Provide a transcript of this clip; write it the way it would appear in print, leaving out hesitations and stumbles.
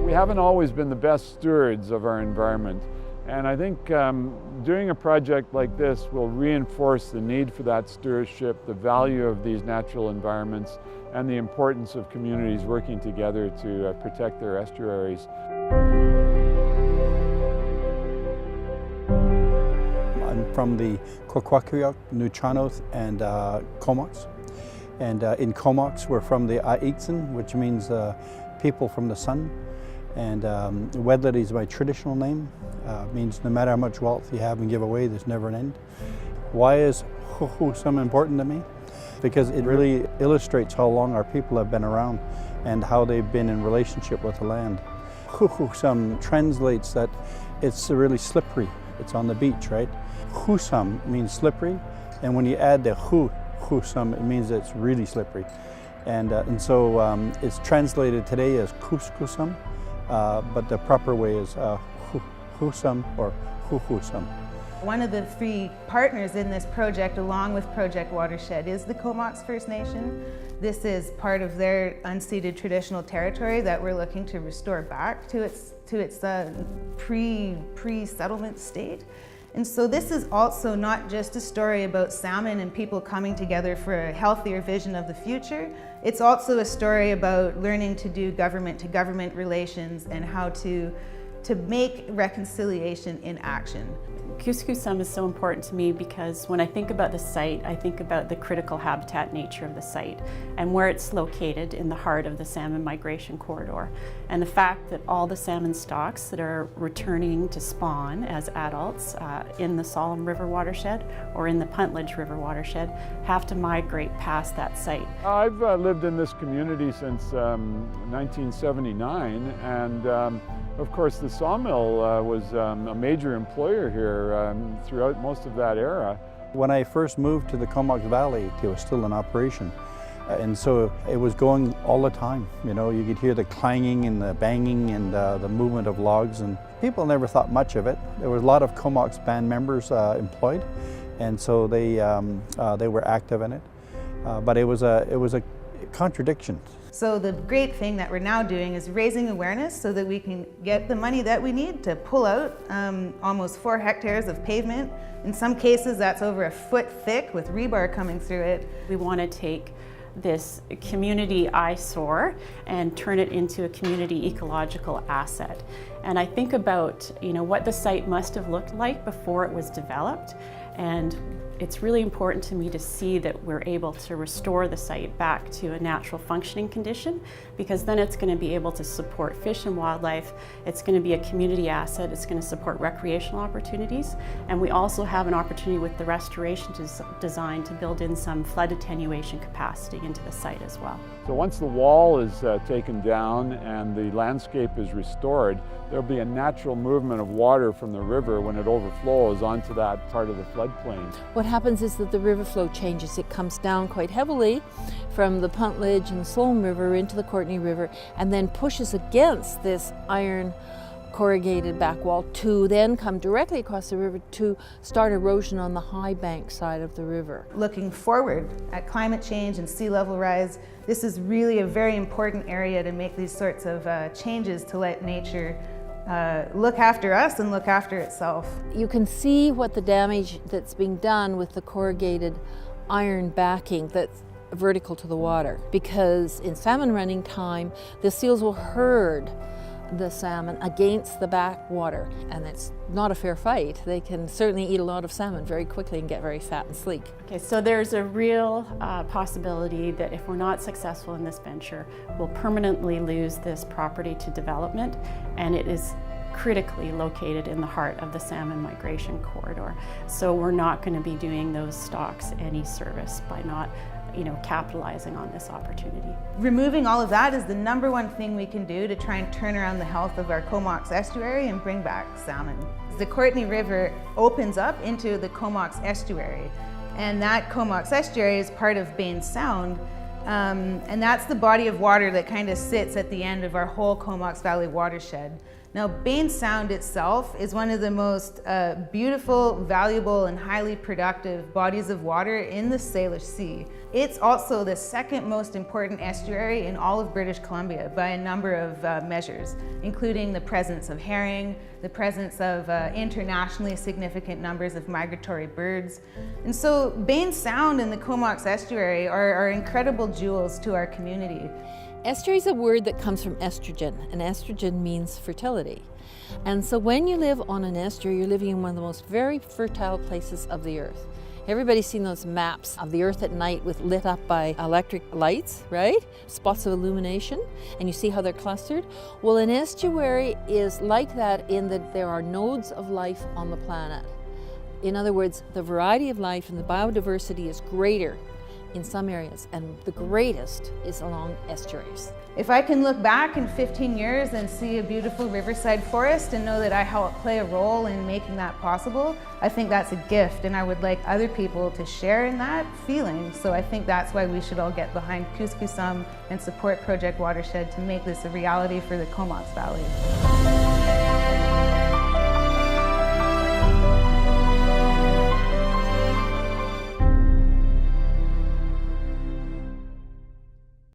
We haven't always been the best stewards of our environment, and I think doing a project like this will reinforce the need for that stewardship, the value of these natural environments, and the importance of communities working together to protect their estuaries. I'm from the Kwakwaka'wakw, Nuchanos, and Comox. And in Comox, we're from the Aitsin, which means people from the sun. And Wedlet is my traditional name. Means no matter how much wealth you have and give away, there's never an end. Why is Kus-kus-sum important to me? Because it really illustrates how long our people have been around and how they've been in relationship with the land. Kus-kus-sum translates that it's really slippery. It's on the beach, right? Kus-sum means slippery, and when you add the Kus-kus-sum, it means it's really slippery. And so it's translated today as Kus-kus-sum, but the proper way is Kus-sum or Kus-kus-sum. One of the three partners in this project, along with Project Watershed, is the Comox First Nation. This is part of their unceded traditional territory that we're looking to restore back to its pre-settlement state. And so this is also not just a story about salmon and people coming together for a healthier vision of the future. It's also a story about learning to do government-to-government relations and how to make reconciliation in action. Kus-kus-sum is so important to me because when I think about the site, I think about the critical habitat nature of the site and where it's located in the heart of the salmon migration corridor. And the fact that all the salmon stocks that are returning to spawn as adults in the Solemn River watershed or in the Puntledge River watershed have to migrate past that site. I've lived in this community since 1979, and of course the sawmill was a major employer here throughout most of that era. When I first moved to the Comox Valley, it was still in operation. And so it was going all the time. You know, you could hear the clanging and the banging and the movement of logs, and people never thought much of it. There was a lot of Comox band members employed, and so they were active in it. But it was a contradiction. So the great thing that we're now doing is raising awareness so that we can get the money that we need to pull out almost 4 hectares of pavement. In some cases, that's over a foot thick with rebar coming through it. We want to take this community eyesore and turn it into a community ecological asset. And I think about, you know, what the site must have looked like before it was developed, and it's really important to me to see that we're able to restore the site back to a natural functioning condition, because then it's going to be able to support fish and wildlife, it's going to be a community asset, it's going to support recreational opportunities, and we also have an opportunity with the restoration design to build in some flood attenuation capacity into the site as well. So once the wall is taken down and the landscape is restored, there'll be a natural movement of water from the river when it overflows onto that part of the floodplain. What happens is that the river flow changes. It comes down quite heavily from the Puntledge and Sloan River into the Courtenay River and then pushes against this iron corrugated back wall to then come directly across the river to start erosion on the high bank side of the river. Looking forward at climate change and sea level rise, this is really a very important area to make these sorts of changes to let nature look after us and look after itself. You can see what the damage that's being done with the corrugated iron backing that's vertical to the water, because in salmon running time the seals will herd the salmon against the backwater, and it's not a fair fight. They can certainly eat a lot of salmon very quickly and get very fat and sleek. Okay, so there's a real possibility that if we're not successful in this venture, we'll permanently lose this property to development, and it is critically located in the heart of the salmon migration corridor. So we're not going to be doing those stocks any service by not capitalizing on this opportunity. Removing all of that is the #1 thing we can do to try and turn around the health of our Comox estuary and bring back salmon. The Courtenay River opens up into the Comox estuary, and that Comox estuary is part of Bain Sound, and that's the body of water that kind of sits at the end of our whole Comox Valley watershed. Now, Bain Sound itself is one of the most beautiful, valuable, and highly productive bodies of water in the Salish Sea. It's also the second most important estuary in all of British Columbia by a number of measures, including the presence of herring, the presence of internationally significant numbers of migratory birds. And so Bain Sound and the Comox estuary are incredible jewels to our community. Estuary is a word that comes from estrogen, and estrogen means fertility. And so when you live on an estuary, you're living in one of the most very fertile places of the earth. Everybody's seen those maps of the earth at night with lit up by electric lights, right? Spots of illumination, and you see how they're clustered. Well, an estuary is like that in that there are nodes of life on the planet. In other words, the variety of life and the biodiversity is greater in some areas, and the greatest is along estuaries. If I can look back in 15 years and see a beautiful riverside forest and know that I helped play a role in making that possible, I think that's a gift, and I would like other people to share in that feeling. So I think that's why we should all get behind Kus-kus-sum and support Project Watershed to make this a reality for the Comox Valley.